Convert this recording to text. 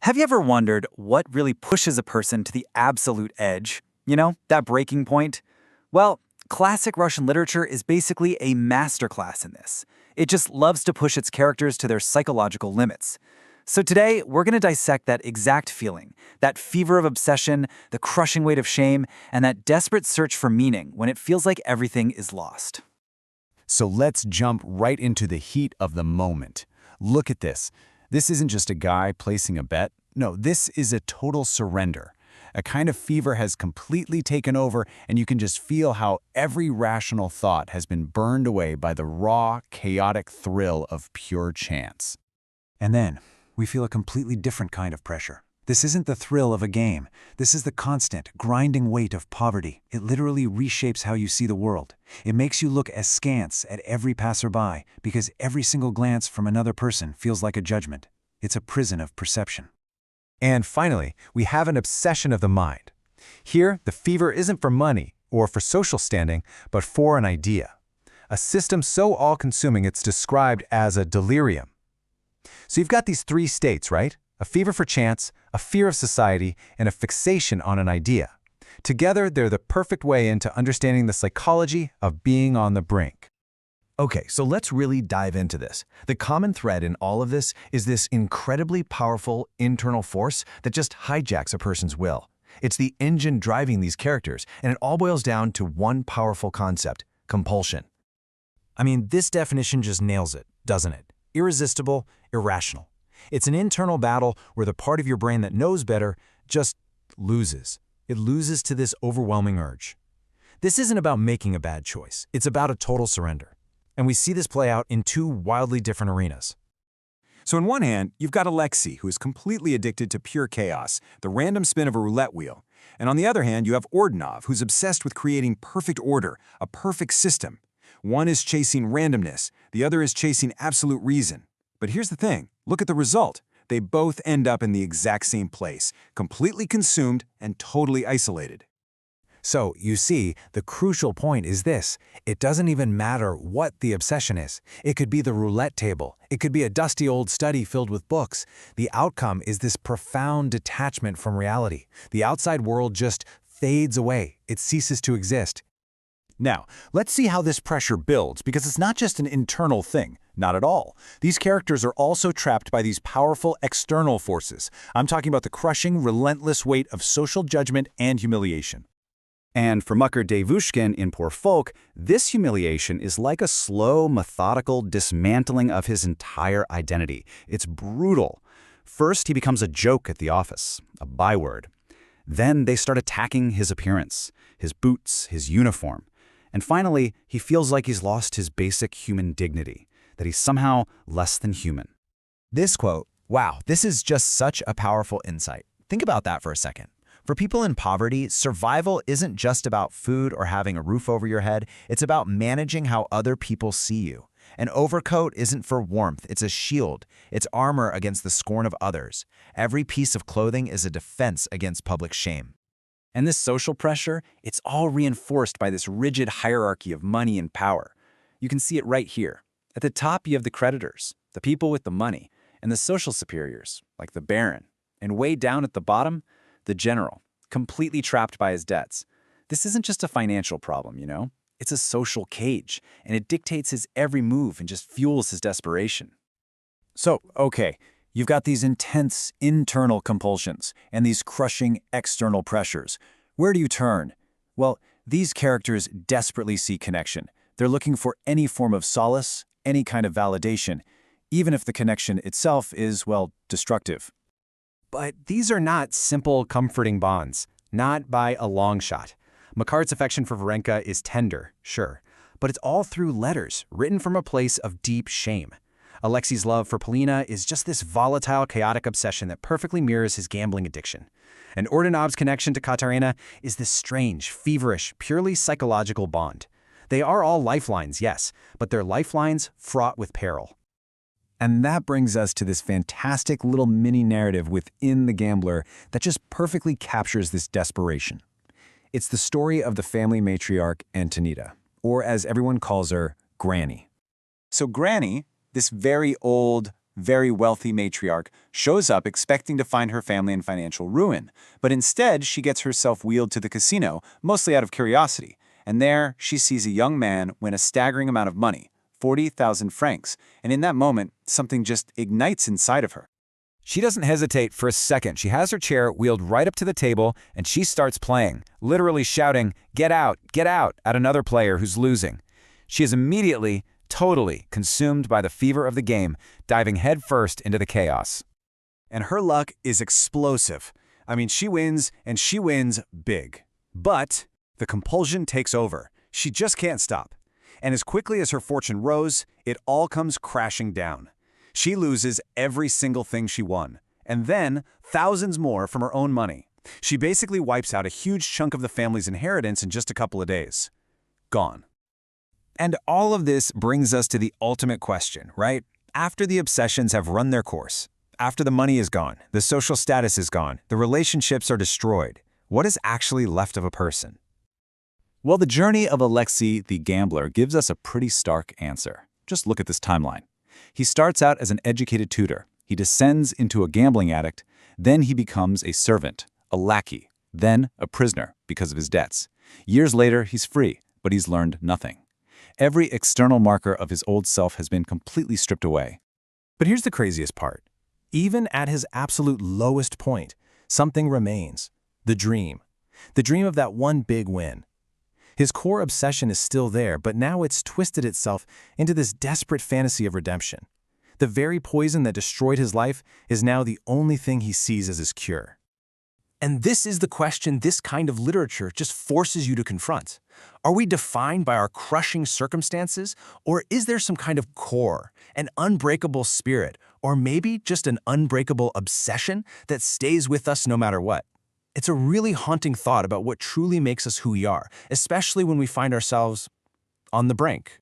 Have you ever wondered what really pushes a person to the absolute edge? You know, that breaking point? Well, classic Russian literature is basically a masterclass in this. It just loves to push its characters to their psychological limits. So today, we're going to dissect that exact feeling, that fever of obsession, the crushing weight of shame, and that desperate search for meaning when it feels like everything is lost. So let's jump right into the heat of the moment. Look at this. This isn't just a guy placing a bet. No, this is a total surrender. A kind of fever has completely taken over, and you can just feel how every rational thought has been burned away by the raw, chaotic thrill of pure chance. And then, we feel a completely different kind of pressure. This isn't the thrill of a game. This is the constant, grinding weight of poverty. It literally reshapes how you see the world. It makes you look askance at every passerby, because every single glance from another person feels like a judgment. It's a prison of perception. And finally, we have an obsession of the mind. Here, the fever isn't for money or for social standing, but for an idea. A system so all-consuming it's described as a delirium. So you've got these three states, right? A fever for chance, a fear of society, and a fixation on an idea. Together, they're the perfect way into understanding the psychology of being on the brink. Okay, so let's really dive into this. The common thread in all of this is this incredibly powerful internal force that just hijacks a person's will. It's the engine driving these characters, and it all boils down to one powerful concept: compulsion. I mean, this definition just nails it, doesn't it? Irresistible, irrational. It's an internal battle where the part of your brain that knows better just loses. It loses to this overwhelming urge. This isn't about making a bad choice. It's about a total surrender. And we see this play out in two wildly different arenas. So on one hand, you've got Alexei, who is completely addicted to pure chaos, the random spin of a roulette wheel. And on the other hand, you have Ordunov, who's obsessed with creating perfect order, a perfect system. One is chasing randomness, the other is chasing absolute reason. But here's the thing, look at the result. They both end up in the exact same place, completely consumed and totally isolated. So, you see, the crucial point is this. It doesn't even matter what the obsession is. It could be the roulette table. It could be a dusty old study filled with books. The outcome is this profound detachment from reality. The outside world just fades away. It ceases to exist. Now, let's see how this pressure builds, because it's not just an internal thing. Not at all. These characters are also trapped by these powerful external forces. I'm talking about the crushing, relentless weight of social judgment and humiliation. And for Mucker Devushkin in Poor Folk, this humiliation is like a slow, methodical dismantling of his entire identity. It's brutal. First, he becomes a joke at the office, a byword. Then they start attacking his appearance, his boots, his uniform. And finally, he feels like he's lost his basic human dignity, that he's somehow less than human. This quote, wow, this is just such a powerful insight. Think about that for a second. For people in poverty, survival isn't just about food or having a roof over your head. It's about managing how other people see you. An overcoat isn't for warmth, it's a shield. It's armor against the scorn of others. Every piece of clothing is a defense against public shame. And this social pressure, it's all reinforced by this rigid hierarchy of money and power. You can see it right here. At the top, you have the creditors, the people with the money, and the social superiors, like the baron. And way down at the bottom, the general, completely trapped by his debts. This isn't just a financial problem, you know? It's a social cage, and it dictates his every move and just fuels his desperation. So, okay, you've got these intense internal compulsions and these crushing external pressures. Where do you turn? Well, these characters desperately seek connection. They're looking for any form of solace, any kind of validation, even if the connection itself is, well, destructive. But these are not simple, comforting bonds, not by a long shot. Makart's affection for Varenka is tender, sure, but it's all through letters, written from a place of deep shame. Alexei's love for Polina is just this volatile, chaotic obsession that perfectly mirrors his gambling addiction. And Ordinov's connection to Katerina is this strange, feverish, purely psychological bond. They are all lifelines, yes, but they're lifelines fraught with peril. And that brings us to this fantastic little mini-narrative within The Gambler that just perfectly captures this desperation. It's the story of the family matriarch Antonita, or as everyone calls her, Granny. So Granny, this very old, very wealthy matriarch, shows up expecting to find her family in financial ruin, but instead she gets herself wheeled to the casino, mostly out of curiosity, and there she sees a young man win a staggering amount of money, 40,000 francs, and in that moment, something just ignites inside of her. She doesn't hesitate for a second. She has her chair wheeled right up to the table, and she starts playing, literally shouting, get out, at another player who's losing. She is immediately, totally consumed by the fever of the game, diving headfirst into the chaos. And her luck is explosive. I mean, she wins, and she wins big. But the compulsion takes over. She just can't stop. And as quickly as her fortune rose, it all comes crashing down. She loses every single thing she won, and then thousands more from her own money. She basically wipes out a huge chunk of the family's inheritance in just a couple of days. Gone. And all of this brings us to the ultimate question, right? After the obsessions have run their course, after the money is gone, the social status is gone, the relationships are destroyed, what is actually left of a person? Well, the journey of Alexei the gambler gives us a pretty stark answer. Just look at this timeline. He starts out as an educated tutor. He descends into a gambling addict. Then he becomes a servant, a lackey, then a prisoner because of his debts. Years later, he's free, but he's learned nothing. Every external marker of his old self has been completely stripped away. But here's the craziest part. Even at his absolute lowest point, something remains. The dream. The dream of that one big win. His core obsession is still there, but now it's twisted itself into this desperate fantasy of redemption. The very poison that destroyed his life is now the only thing he sees as his cure. And this is the question this kind of literature just forces you to confront. Are we defined by our crushing circumstances, or is there some kind of core, an unbreakable spirit, or maybe just an unbreakable obsession that stays with us no matter what? It's a really haunting thought about what truly makes us who we are, especially when we find ourselves on the brink.